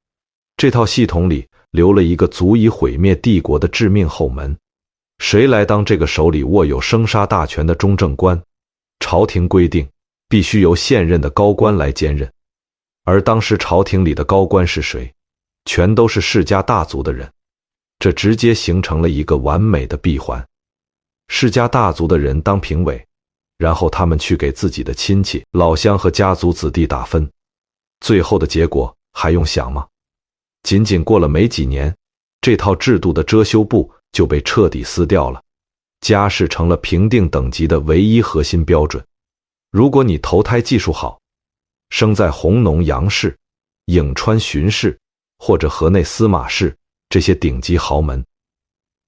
这套系统里留了一个足以毁灭帝国的致命后门。谁来当这个手里握有生杀大权的中正官？朝廷规定必须由现任的高官来兼任。而当时朝廷里的高官是谁？全都是世家大族的人，这直接形成了一个完美的闭环。世家大族的人当评委，然后他们去给自己的亲戚、老乡和家族子弟打分，最后的结果还用想吗？仅仅过了没几年，这套制度的遮羞布就被彻底撕掉了，家世成了评定等级的唯一核心标准。如果你投胎技术好，生在弘农杨氏、颍川荀氏或者河内司马氏这些顶级豪门，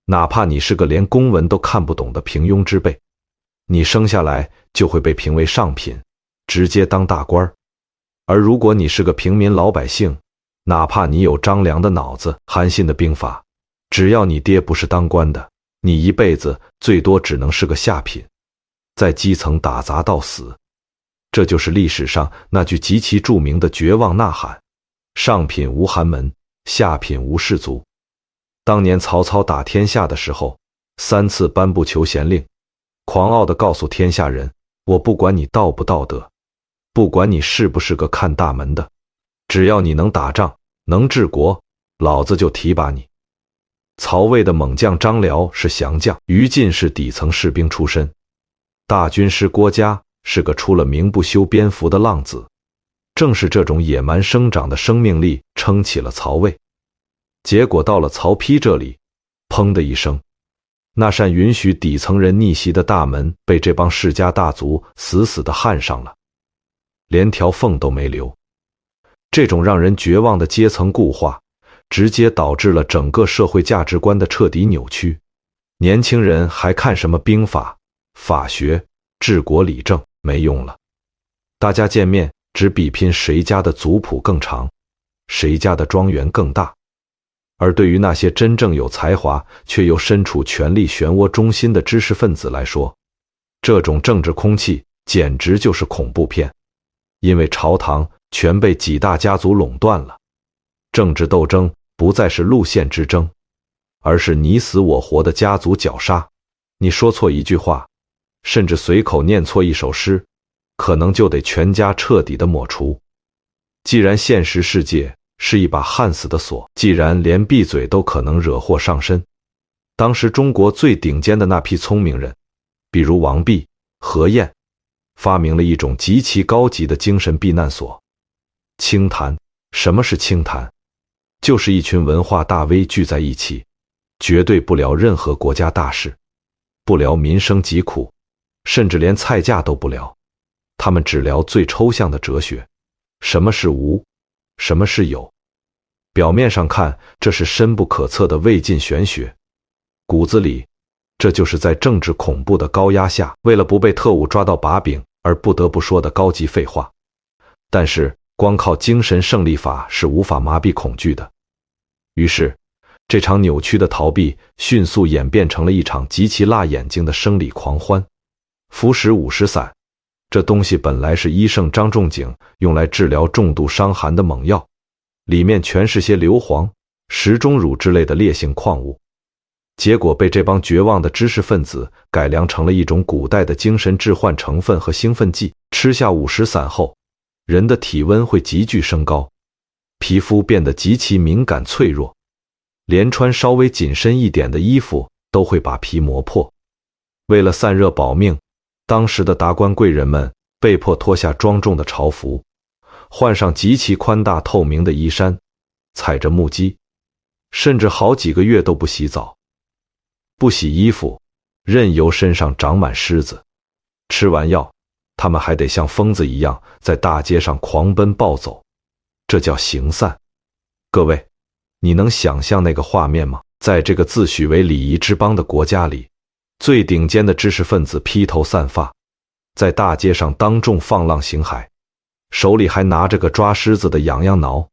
哪怕你是个连公文都看不懂的平庸之辈，你生下来就会被评为上品，直接当大官。而如果你是个平民老百姓，哪怕你有张良的脑子、韩信的兵法，只要你爹不是当官的，你一辈子最多只能是个下品，在基层打杂到死。这就是历史上那句极其著名的绝望呐喊：上品无寒门，下品无士族。当年曹操打天下的时候，3次颁布求贤令，狂傲地告诉天下人，我不管你道不道德，不管你是不是个看大门的，只要你能打仗，能治国，老子就提拔你。曹魏的猛将张辽是降将，于禁是底层士兵出身，大军师郭嘉是个出了名不修边幅的浪子。正是这种野蛮生长的生命力撑起了曹魏。结果到了曹丕这里，砰的一声，那扇允许底层人逆袭的大门被这帮世家大族死死地焊上了，连条缝都没留。这种让人绝望的阶层固化，直接导致了整个社会价值观的彻底扭曲。年轻人还看什么兵法、法学、治国理政，没用了。大家见面只比拼谁家的族谱更长，谁家的庄园更大。而对于那些真正有才华却又身处权力漩涡中心的知识分子来说，这种政治空气简直就是恐怖片。因为朝堂全被几大家族垄断了，政治斗争不再是路线之争，而是你死我活的家族绞杀。你说错一句话，甚至随口念错一首诗，可能就得全家彻底的抹除。既然现实世界是一把焊死的锁，既然连闭嘴都可能惹祸上身，当时中国最顶尖的那批聪明人，比如王弼、何晏，发明了一种极其高级的精神避难所——清谈。什么是清谈？就是一群文化大 V 聚在一起，绝对不聊任何国家大事，不聊民生疾苦，甚至连菜价都不聊，他们只聊最抽象的哲学：什么是无，什么是有。表面上看，这是深不可测的魏晋玄学，骨子里，这就是在政治恐怖的高压下，为了不被特务抓到把柄而不得不说的高级废话。但是光靠精神胜利法是无法麻痹恐惧的。于是这场扭曲的逃避迅速演变成了一场极其辣眼睛的生理狂欢。服食50散，这东西本来是医圣张仲景用来治疗重度伤寒的猛药，里面全是些硫磺、石钟乳之类的烈性矿物，结果被这帮绝望的知识分子改良成了一种古代的精神致幻成分和兴奋剂。吃下50散后，人的体温会急剧升高，皮肤变得极其敏感脆弱，连穿稍微紧身一点的衣服都会把皮磨破。为了散热保命，当时的达官贵人们被迫脱下庄重的朝服，换上极其宽大透明的衣衫，踩着木屐，甚至好几个月都不洗澡，不洗衣服，任由身上长满虱子。吃完药，他们还得像疯子一样在大街上狂奔暴走，这叫行散。各位，你能想象那个画面吗？在这个自诩为礼仪之邦的国家里，最顶尖的知识分子披头散发，在大街上当众放浪形骸，手里还拿着个抓虱子的痒痒挠，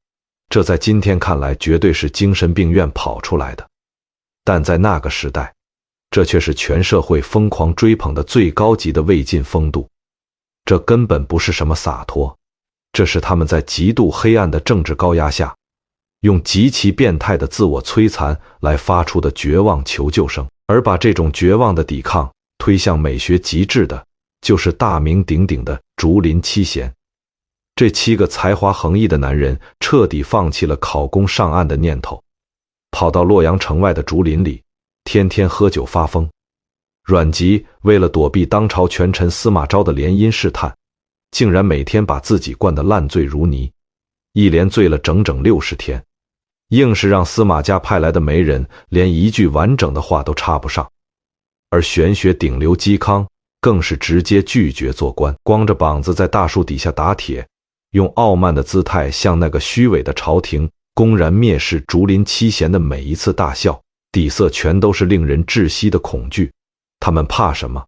这在今天看来绝对是精神病院跑出来的。但在那个时代，这却是全社会疯狂追捧的最高级的魏晋风度。这根本不是什么洒脱，这是他们在极度黑暗的政治高压下，用极其变态的自我摧残来发出的绝望求救声。而把这种绝望的抵抗推向美学极致的，就是大名鼎鼎的竹林七贤。这7个才华横溢的男人彻底放弃了考公上岸的念头，跑到洛阳城外的竹林里，天天喝酒发疯。阮籍为了躲避当朝权臣司马昭的联姻试探，竟然每天把自己灌得烂醉如泥，一连醉了整整60天，硬是让司马家派来的媒人连一句完整的话都插不上。而玄学顶流嵇康更是直接拒绝做官，光着膀子在大树底下打铁，用傲慢的姿态向那个虚伪的朝廷公然蔑视竹林七贤的每一次大笑，底色全都是令人窒息的恐惧。他们怕什么？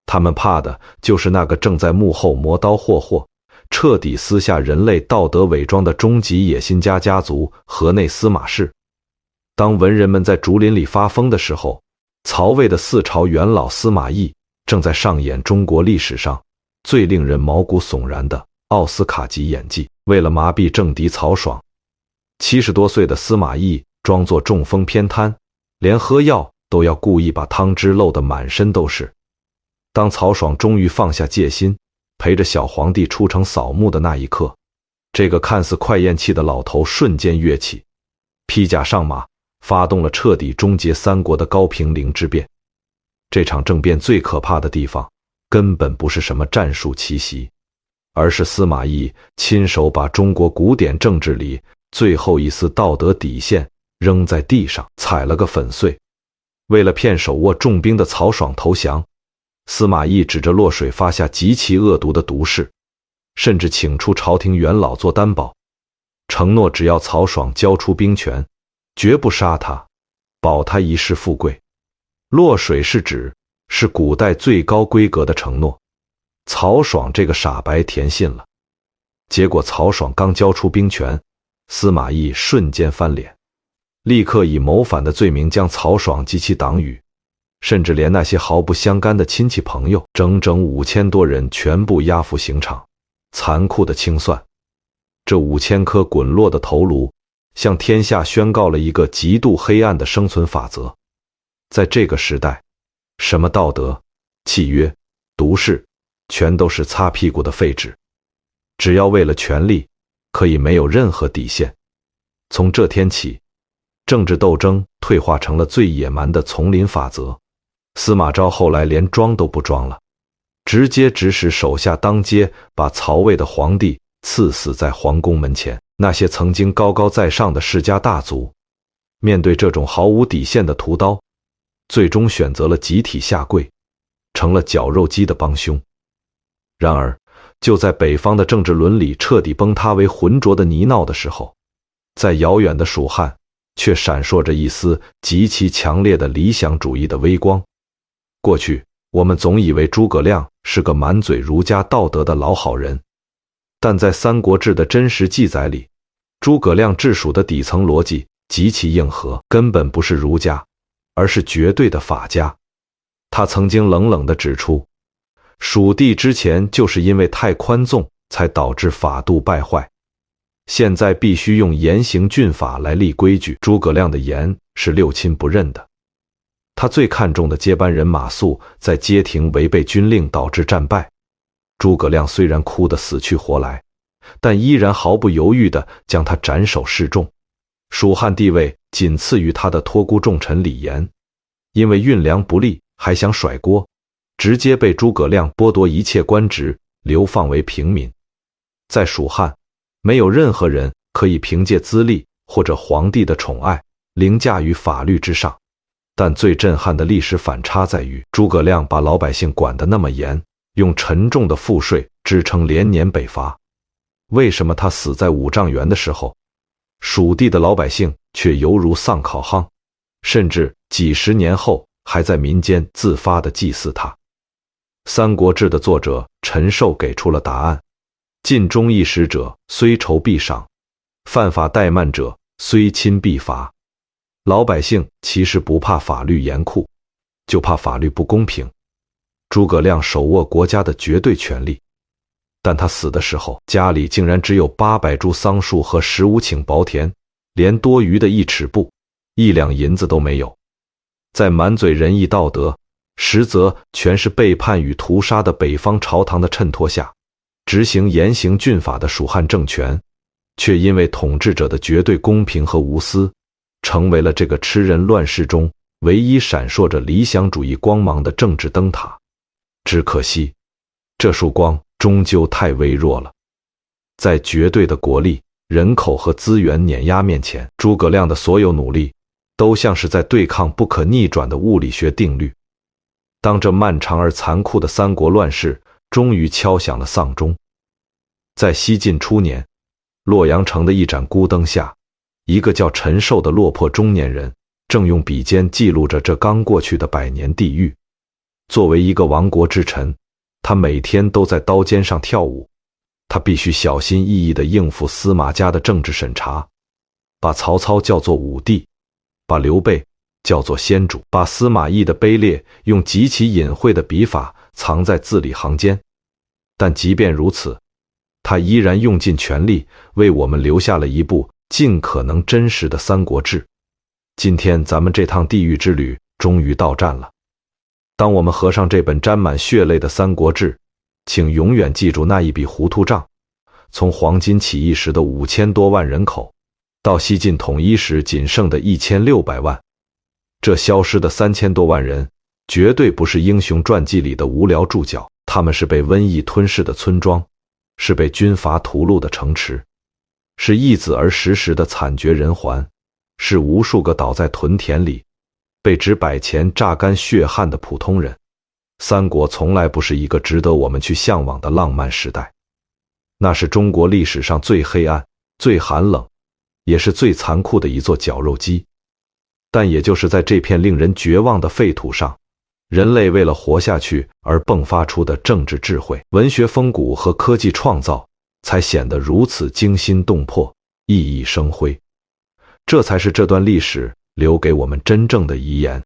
他们怕的就是那个正在幕后磨刀霍霍，彻底撕下人类道德伪装的终极野心家家族河内司马氏。当文人们在竹林里发疯的时候，曹魏的4朝元老司马懿正在上演中国历史上最令人毛骨悚然的奥斯卡级演技。为了麻痹政敌曹爽，70多岁的司马懿装作中风偏瘫，连喝药都要故意把汤汁漏得满身都是。当曹爽终于放下戒心，陪着小皇帝出城扫墓的那一刻，这个看似快咽气的老头瞬间跃起，披甲上马，发动了彻底终结三国的高平陵之变。这场政变最可怕的地方，根本不是什么战术奇袭，而是司马懿亲手把中国古典政治里最后一丝道德底线扔在地上，踩了个粉碎。为了骗手握重兵的曹爽投降，司马懿指着洛水发下极其恶毒的毒誓，甚至请出朝廷元老做担保，承诺只要曹爽交出兵权，绝不杀他，保他一世富贵。洛水是古代最高规格的承诺，曹爽这个傻白甜信了。结果曹爽刚交出兵权，司马懿瞬间翻脸，立刻以谋反的罪名将曹爽及其党羽，甚至连那些毫不相干的亲戚朋友，整整5000多人全部押赴刑场，残酷的清算。这5000颗滚落的头颅，向天下宣告了一个极度黑暗的生存法则。在这个时代，什么道德、契约、毒誓，全都是擦屁股的废纸。只要为了权力，可以没有任何底线。从这天起，政治斗争退化成了最野蛮的丛林法则。司马昭后来连装都不装了，直接指使手下当街把曹魏的皇帝刺死在皇宫门前。那些曾经高高在上的世家大族，面对这种毫无底线的屠刀，最终选择了集体下跪，成了绞肉机的帮凶。然而，就在北方的政治伦理彻底崩塌为浑浊的泥淖的时候，在遥远的蜀汉却闪烁着一丝极其强烈的理想主义的微光。过去，我们总以为诸葛亮是个满嘴儒家道德的老好人，但在《三国志》的真实记载里，诸葛亮治蜀的底层逻辑极其硬核，根本不是儒家，而是绝对的法家。他曾经冷冷地指出，蜀地之前就是因为太宽纵，才导致法度败坏，现在必须用严刑峻法来立规矩。诸葛亮的严是六亲不认的。他最看重的接班人马谡在街亭违背军令导致战败，诸葛亮虽然哭得死去活来，但依然毫不犹豫地将他斩首示众。蜀汉地位仅次于他的托孤重臣李严，因为运粮不利还想甩锅，直接被诸葛亮剥夺一切官职，流放为平民。在蜀汉，没有任何人可以凭借资历或者皇帝的宠爱凌驾于法律之上。但最震撼的历史反差在于，诸葛亮把老百姓管得那么严，用沉重的赋税支撑连年北伐。为什么他死在五丈原的时候，蜀地的老百姓却犹如丧考夯，甚至几十年后还在民间自发地祭祀他？《三国志》的作者陈寿给出了答案：尽忠义使者，虽仇必赏；犯法怠慢者，虽亲必罚。老百姓其实不怕法律严酷，就怕法律不公平。诸葛亮手握国家的绝对权力，但他死的时候，家里竟然只有800株桑树和15顷薄田，连多余的1尺布、1两银子都没有。在满嘴仁义道德，实则全是背叛与屠杀的北方朝堂的衬托下，执行严刑峻法的蜀汉政权，却因为统治者的绝对公平和无私，成为了这个吃人乱世中唯一闪烁着理想主义光芒的政治灯塔。只可惜，这束光终究太微弱了。在绝对的国力、人口和资源碾压面前，诸葛亮的所有努力都像是在对抗不可逆转的物理学定律。当这漫长而残酷的三国乱世终于敲响了丧钟，在西晋初年，洛阳城的一盏孤灯下，一个叫陈寿的落魄中年人正用笔尖记录着这刚过去的100年地狱。作为一个亡国之臣，他每天都在刀尖上跳舞。他必须小心翼翼地应付司马家的政治审查，把曹操叫做武帝，把刘备、叫做先主，把司马懿的卑劣用极其隐晦的笔法藏在字里行间。但即便如此，他依然用尽全力为我们留下了一部尽可能真实的《三国志》。今天咱们这趟地狱之旅终于到站了。当我们合上这本沾满血泪的《三国志》，请永远记住那一笔糊涂账：从黄巾起义时的5000多万人口，到西晋统一时仅剩的1600万，这消失的3000多万人，绝对不是英雄传记里的无聊注脚，他们是被瘟疫吞噬的村庄，是被军阀屠戮的城池，是易子而食时的惨绝人寰，是无数个倒在屯田里被纸摆钱榨干血汗的普通人。三国从来不是一个值得我们去向往的浪漫时代，那是中国历史上最黑暗、最寒冷，也是最残酷的一座绞肉机。但也就是在这片令人绝望的废土上，人类为了活下去而迸发出的政治智慧、文学风骨和科技创造，才显得如此惊心动魄、熠熠生辉。这才是这段历史留给我们真正的遗言。